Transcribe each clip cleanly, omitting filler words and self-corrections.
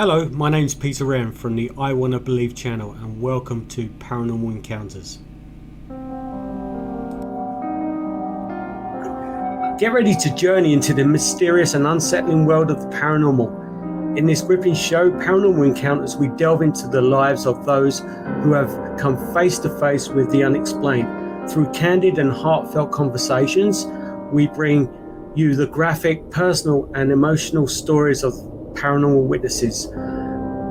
Hello, my name's Peter Renn from the I Wanna Believe channel and welcome to Paranormal Encounters. Get ready to journey into the mysterious and unsettling world of the paranormal. In this gripping show, Paranormal Encounters, we delve into the lives of those who have come face to face with the unexplained. Through candid and heartfelt conversations, we bring you the graphic, personal and emotional stories of paranormal witnesses,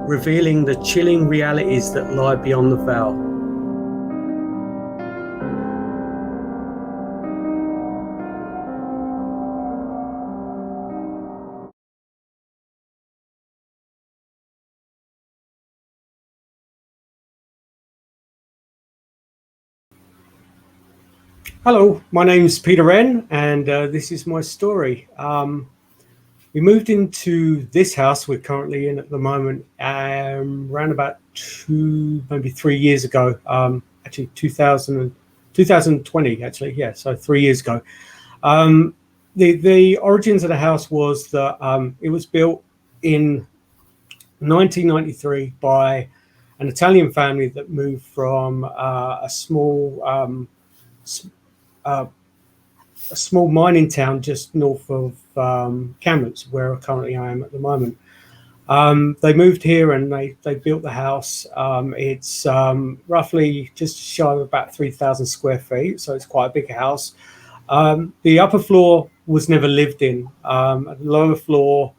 revealing the chilling realities that lie beyond the veil. Hello, my name's Peter Renn and this is my story. We moved into this house we're currently in at the moment around about 3 years ago. Actually 2020 actually, yeah, so 3 years ago. The origins of the house was that it was built in 1993 by an Italian family that moved from a small mining town just north of Kamloops, where currently I am at the moment. They moved here and they built the house. It's roughly just shy of about 3,000 square feet, so it's quite a big house. The upper floor was never lived in. The lower floor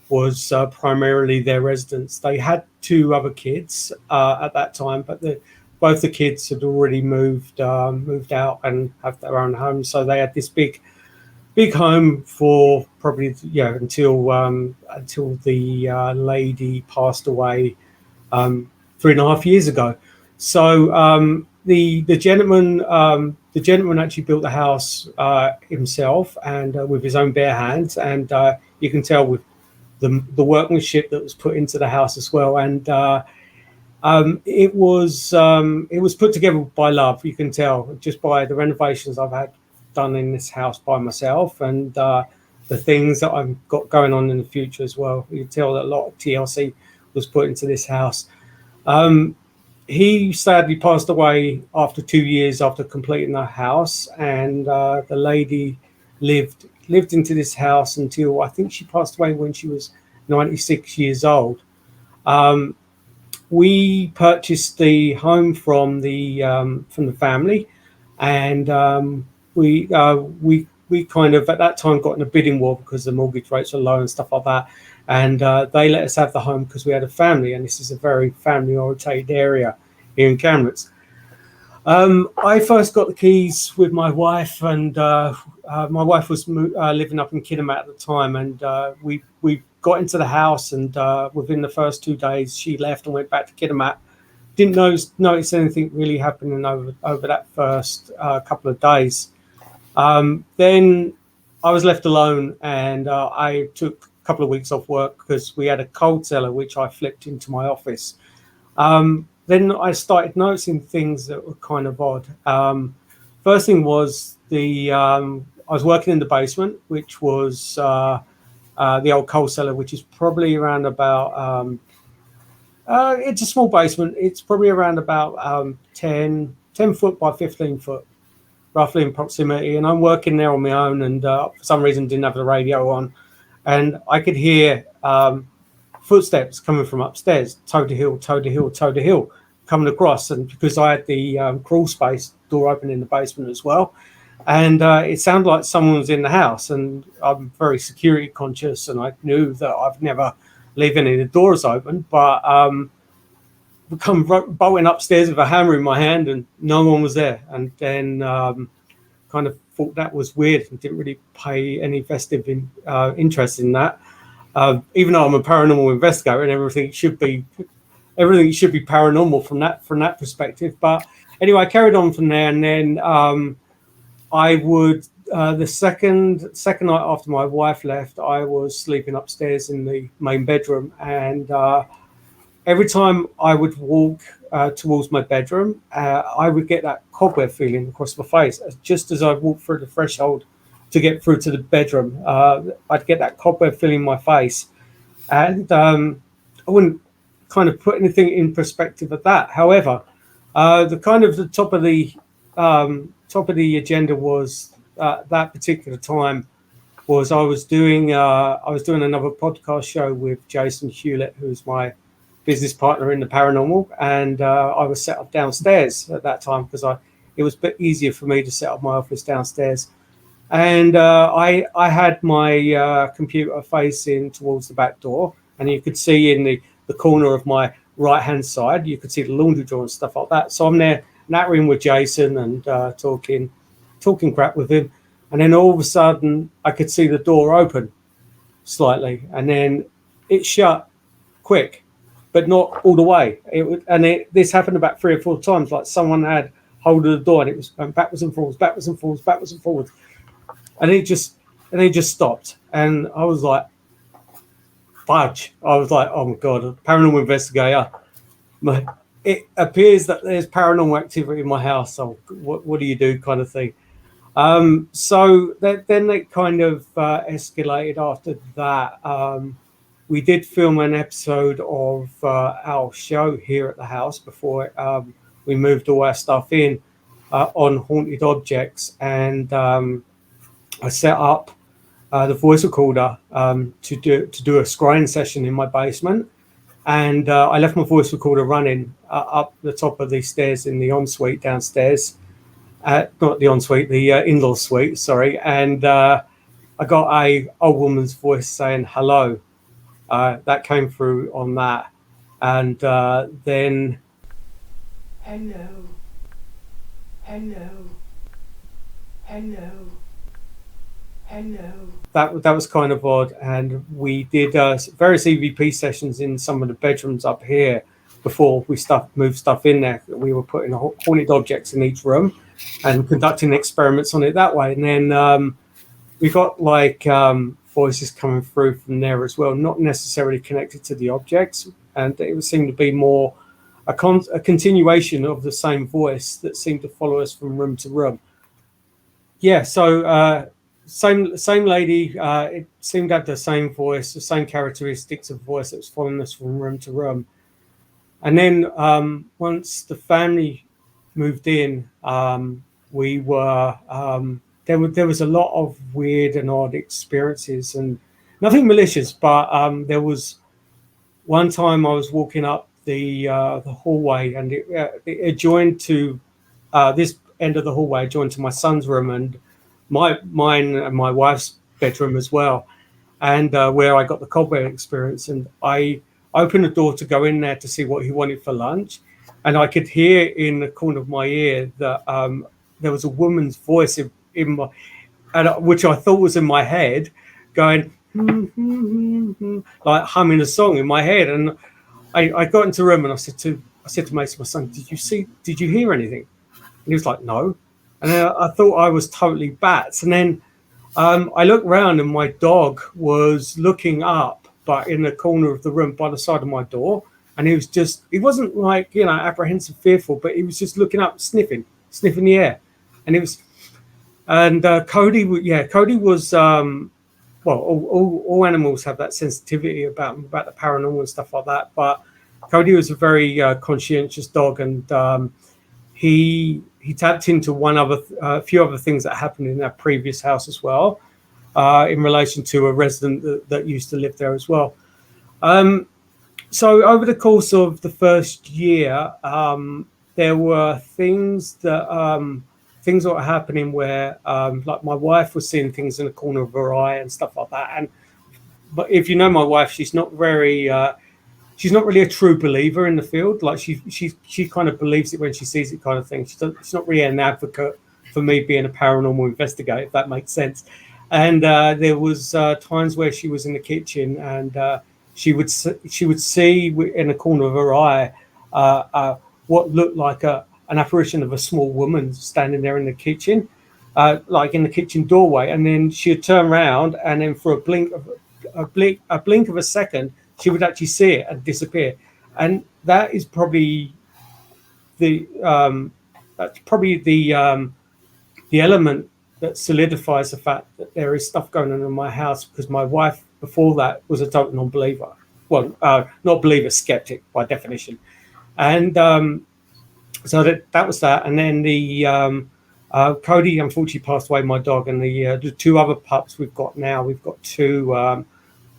was primarily their residence. They had two other kids at that time, but both the kids had already moved out and have their own home. So they had this big home for probably until the lady passed away 3.5 years ago. So the gentleman actually built the house himself and with his own bare hands, and you can tell with the workmanship that was put into the house as well. And it was put together by love. You can tell just by the renovations I've had done in this house by myself, and the things that I've got going on in the future as well. You can tell that a lot of TLC was put into this house. He sadly passed away after 2 years after completing the house, and the lady lived into this house until I think she passed away when she was 96 years old. We purchased the home from the family, and we kind of at that time got in a bidding war because the mortgage rates were low and stuff like that, and they let us have the home because we had a family, and this is a very family orientated area here in Kamloops. I first got the keys with my wife, and my wife was living up in Kidderminster at the time, and we got into the house, and within the first 2 days she left and went back to Kidderminster. Didn't notice anything really happening over that first couple of days. Then I was left alone, and I took a couple of weeks off work because we had a cold cellar which I flipped into my office. Then I started noticing things that were kind of odd. First thing was I was working in the basement, which was the old coal cellar, which is probably around about it's a small basement. It's probably around about 10 foot by 15 foot, roughly in proximity. And I'm working there on my own, and for some reason didn't have the radio on, and I could hear footsteps coming from upstairs, toe to heel, coming across. And because I had the crawl space door open in the basement as well, and it sounded like someone was in the house, and I'm very security conscious, and I knew that I've never leave any of the doors open, but come bolting upstairs with a hammer in my hand, and no one was there. And then kind of thought that was weird and didn't really pay any vested interest in that, even though I'm a paranormal investigator and everything should be paranormal from that perspective. But anyway, I carried on from there, and then I would the second night after my wife left, I was sleeping upstairs in the main bedroom, and every time I would walk towards my bedroom, I would get that cobweb feeling across my face. Just as I walked through the threshold to get through to the bedroom, I'd get that cobweb feeling in my face, and kind of put anything in perspective of that. However, the kind of the top of the agenda was that particular time was I was doing another podcast show with Jason Hewlett, who's my business partner in the paranormal, and I was set up downstairs at that time because it was a bit easier for me to set up my office downstairs. And I had my computer facing towards the back door, and you could see in the corner of my right hand side, you could see the laundry drawer and stuff like that. So I'm there nattering with Jason and talking crap with him, and then all of a sudden I could see the door open slightly, and then it shut quick, but not all the way. This happened about 3 or 4 times. Like someone had hold of the door, and it was going backwards and forwards, backwards and forwards, backwards and forwards. And it just stopped, and I was like, fudge. I was like, oh my god, a paranormal investigator. It appears that there's paranormal activity in my house, so what do you do, kind of thing. So then it kind of escalated after that. We did film an episode of our show here at the house before we moved all our stuff in on haunted objects, and I set up the voice recorder to do a scrying session in my basement, and I left my voice recorder running up the top of the stairs in the ensuite downstairs, not the ensuite, the in-law suite, sorry, and I got a old woman's voice saying hello. That came through on that, and then hello, hello, hello. Hello. That was kind of odd, and we did various EVP sessions in some of the bedrooms up here before we moved stuff in there. We were putting haunted objects in each room and conducting experiments on it that way. And then we got like voices coming through from there as well, not necessarily connected to the objects, and it would seem to be more a continuation of the same voice that seemed to follow us from room to room. Yeah, so same lady. It seemed to have the same voice, the same characteristics of voice that was following us from room to room. And then once the family moved in, we were there was a lot of weird and odd experiences, and nothing malicious. But there was one time I was walking up the hallway, and it adjoined to this end of the hallway adjoined to my son's room and mine and my wife's bedroom as well, and where I got the cobweb experience. And I opened the door to go in there to see what he wanted for lunch, and I could hear in the corner of my ear that there was a woman's voice in my, which I thought was in my head, going like humming a song in my head. And I got into the room and I said to Mason, my son, did you hear anything? And he was like, no. And then I thought I was totally bats. And then I looked around, and my dog was looking up, but in the corner of the room by the side of my door. And he wasn't like, apprehensive, fearful, but he was just looking up, sniffing the air. And Cody was, well, all animals have that sensitivity about the paranormal and stuff like that. But Cody was a very conscientious dog, and he tapped into a few other things that happened in that previous house as well, in relation to a resident that used to live there as well. So over the course of the first year, there were things that were happening where, like my wife was seeing things in the corner of her eye and stuff like that. But if you know my wife, she's not really a true believer in the field. Like she kind of believes it when she sees it, kind of thing. She's not really an advocate for me being a paranormal investigator, if that makes sense. And there was times where she was in the kitchen, and she would see in the corner of her eye what looked like an apparition of a small woman standing there in the kitchen, like in the kitchen doorway. And then she'd turn around, and then for a blink of a second, she would actually see it and disappear. And that is probably the element that solidifies the fact that there is stuff going on in my house, because my wife before that was a total non-believer. well, not believer, skeptic by definition. And so that was that. And then Cody unfortunately passed away, my dog, and the two other pups we've got now. We've got two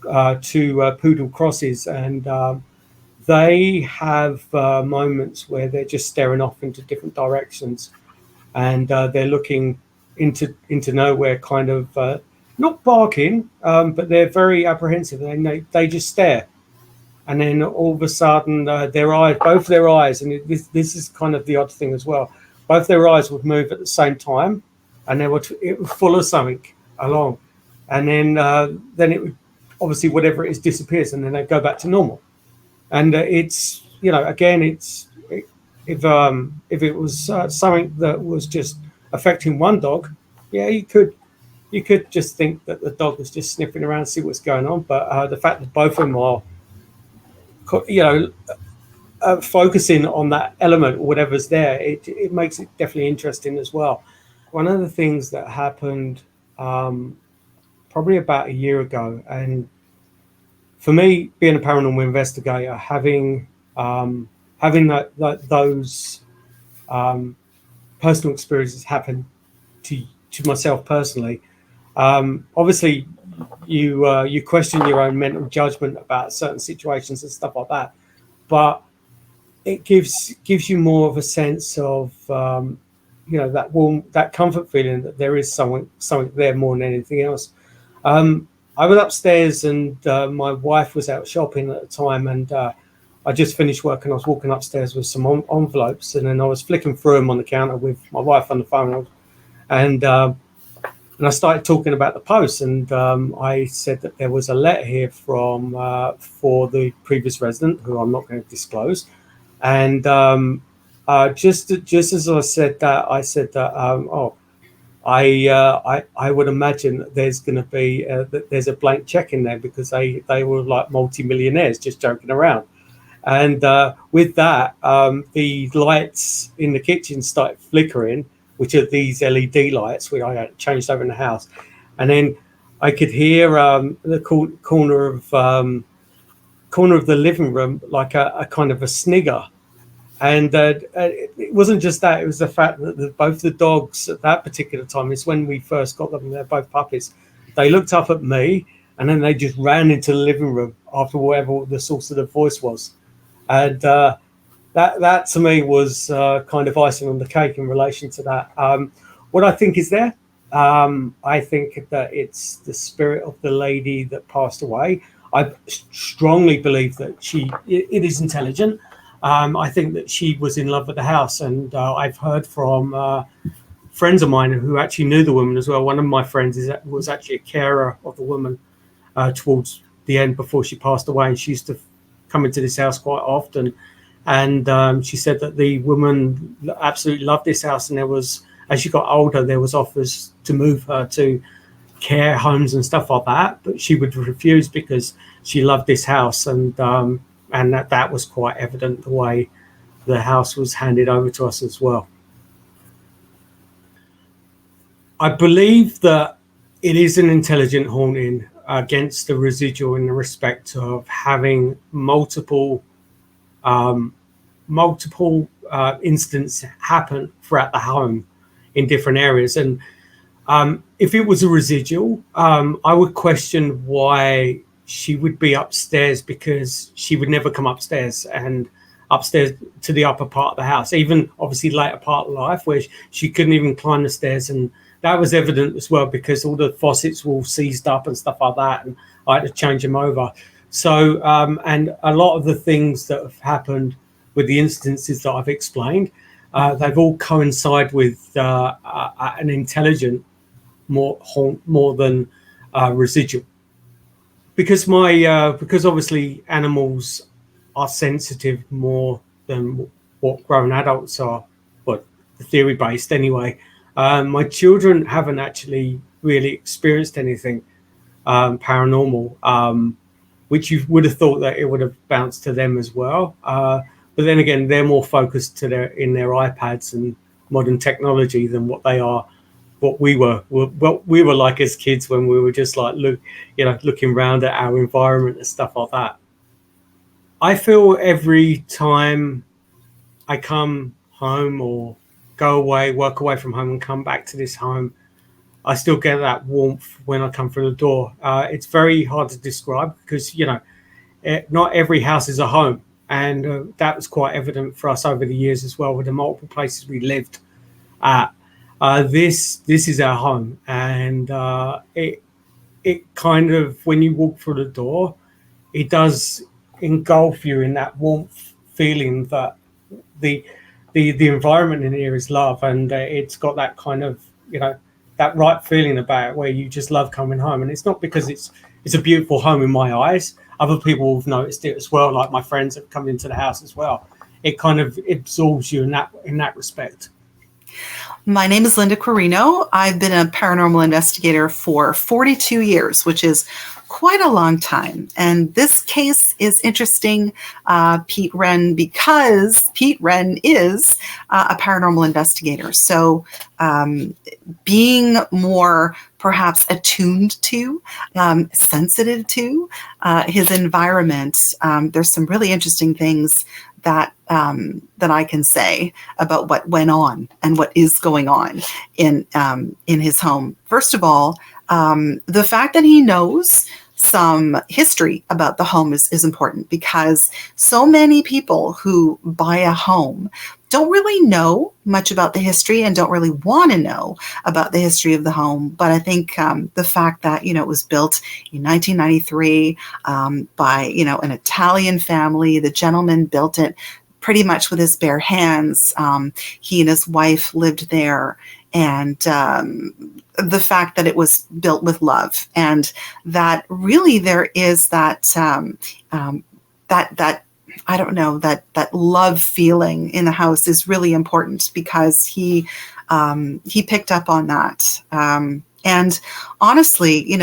poodle crosses, and they have moments where they're just staring off into different directions, and they're looking into nowhere, kind of not barking, but they're very apprehensive, and they just stare. And then all of a sudden, their eyes, both their eyes, and this is kind of the odd thing as well. Both their eyes would move at the same time, and it would follow something along, and then it would, obviously, whatever it is disappears, and then they go back to normal. And it's, again, if it was something that was just affecting one dog, yeah, you could just think that the dog was just sniffing around, see what's going on. But the fact that both of them are, focusing on that element or whatever's there, it makes it definitely interesting as well. One of the things that happened probably about a year ago, and for me, being a paranormal investigator, having those personal experiences happen to myself personally, obviously you question your own mental judgment about certain situations and stuff like that, but it gives you more of a sense of that comfort feeling that there is something there more than anything else. I was upstairs, and my wife was out shopping at the time, and I just finished work, and I was walking upstairs with some envelopes, and then I was flicking through them on the counter with my wife on the phone, and I started talking about the post, and I said that there was a letter here from for the previous resident, who I'm not going to disclose, and just as I said that, I would imagine that there's going to be that there's a blank check in there, because they were like multi-millionaires just joking around. And with that, the lights in the kitchen started flickering, which are these LED lights which I had changed over in the house. And then I could hear the corner of the living room, like a kind of a snigger. And it wasn't just that; it was the fact that both the dogs at that particular time, it's when we first got them, they're both puppies, they looked up at me, and then they just ran into the living room after whatever the source of the voice was. And that to me was kind of icing on the cake in relation to that. What I think is there, I think that it's the spirit of the lady that passed away. I strongly believe that it is intelligent. I think that she was in love with the house, and I've heard from friends of mine who actually knew the woman as well. One of my friends was actually a carer of the woman towards the end before she passed away, and she used to come into this house quite often. And she said that the woman absolutely loved this house, and there was, as she got older, there was offers to move her to care homes and stuff like that, but she would refuse because she loved this house, and that was quite evident the way the house was handed over to us as well. I believe that it is an intelligent haunting against the residual, in the respect of having multiple incidents happen throughout the home in different areas. And if it was a residual, I would question why she would be upstairs, because she would never come upstairs to the upper part of the house, even obviously later part of life where she couldn't even climb the stairs. And that was evident as well, because all the faucets were all seized up and stuff like that, and I had to change them over. So and a lot of the things that have happened with the instances that I've explained, they've all coincide with an intelligent more than residual. Because obviously animals are sensitive more than what grown adults are, but the theory based anyway. My children haven't actually really experienced anything paranormal, which you would have thought that it would have bounced to them as well. But then again, they're more focused in their iPads and modern technology than what we were like as kids, when we were just like looking around at our environment and stuff like that. I feel every time I come home or go away, work away from home, and come back to this home, I still get that warmth when I come through the door. It's very hard to describe because, not every house is a home. And that was quite evident for us over the years as well with the multiple places we lived at. This is our home. And it kind of, when you walk through the door, it does engulf you in that warmth feeling that the the environment in here is love, and it's got that kind of that right feeling about it where you just love coming home. And it's not because it's a beautiful home in my eyes. Other people have noticed it as well, like my friends have come into the house as well. It kind of absorbs you in that respect. My name is Linda Corino. I've been a paranormal investigator for 42 years, which is quite a long time. And this case is interesting, Pete Renn, because Pete Renn is a paranormal investigator. So being more perhaps attuned to, sensitive to his environment, there's some really interesting things that I can say about what went on and what is going on in his home. First of all, the fact that he knows some history about the home is important, because so many people who buy a home don't really know much about the history and don't really want to know about the history of the home. But I think the fact that, it was built in 1993 by, an Italian family, the gentleman built it pretty much with his bare hands. He and his wife lived there. And the fact that it was built with love, and that really there is that I don't know, that love feeling in the house is really important, because he picked up on that. And honestly,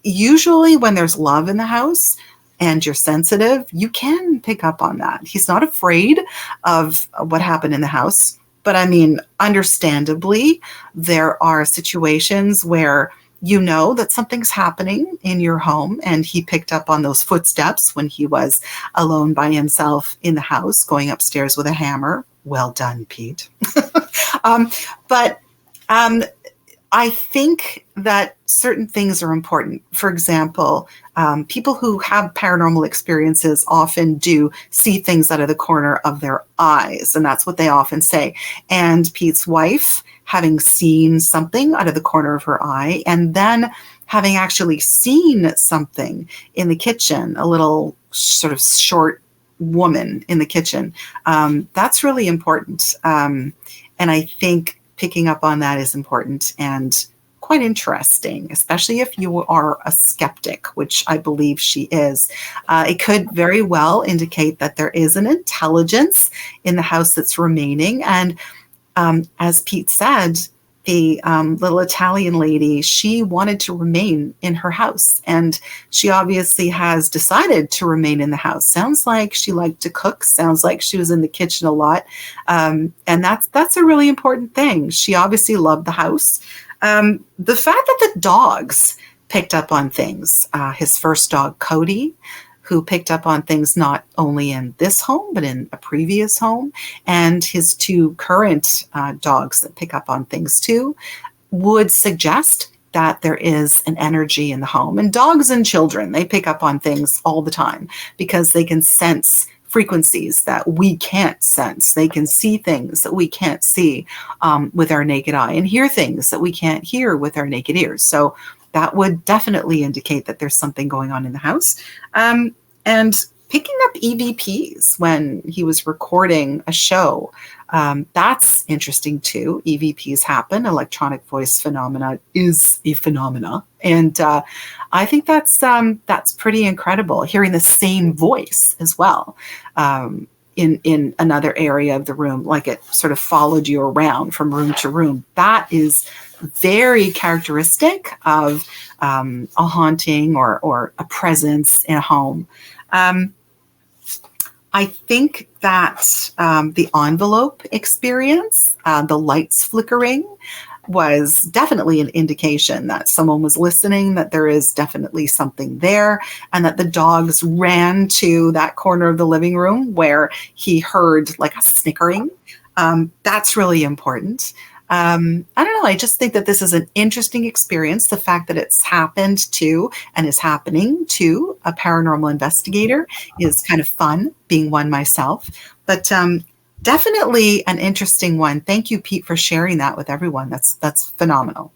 usually when there's love in the house and you're sensitive, you can pick up on that. He's not afraid of what happened in the house. But I mean, understandably, there are situations where that something's happening in your home, and he picked up on those footsteps when he was alone by himself in the house, going upstairs with a hammer. Well done, Pete. But I think that certain things are important. For example, people who have paranormal experiences often do see things out of the corner of their eyes, and that's what they often say. And Pete's wife, having seen something out of the corner of her eye, and then having actually seen something in the kitchen, a little sort of short woman in the kitchen, that's really important. And I think picking up on that is important and quite interesting, especially if you are a skeptic, which I believe she is. It could very well indicate that there is an intelligence in the house that's remaining. And as Pete said, the little Italian lady, she wanted to remain in her house, and she obviously has decided to remain in the house. Sounds like she liked to cook. Sounds like she was in the kitchen a lot, and that's a really important thing. She obviously loved the house. The fact that the dogs picked up on things, his first dog, Cody, who picked up on things not only in this home, but in a previous home, and his two current dogs that pick up on things too, would suggest that there is an energy in the home. And dogs and children, they pick up on things all the time because they can sense frequencies that we can't sense. They can see things that we can't see with our naked eye, and hear things that we can't hear with our naked ears. So that would definitely indicate that there's something going on in the house. And picking up EVPs when he was recording a show, that's interesting too. EVPs happen. Electronic voice phenomena is a phenomena. And I think that's pretty incredible, hearing the same voice as well. In another area of the room, like it sort of followed you around from room to room. That is very characteristic of a haunting or a presence in a home. I think that the envelope experience, the lights flickering, was definitely an indication that someone was listening, that there is definitely something there, and that the dogs ran to that corner of the living room where he heard like a snickering. That's really important. I don't know. I just think that this is an interesting experience. The fact that it's happened to and is happening to a paranormal investigator is kind of fun, being one myself. But definitely an interesting one. Thank you, Pete, for sharing that with everyone. That's phenomenal.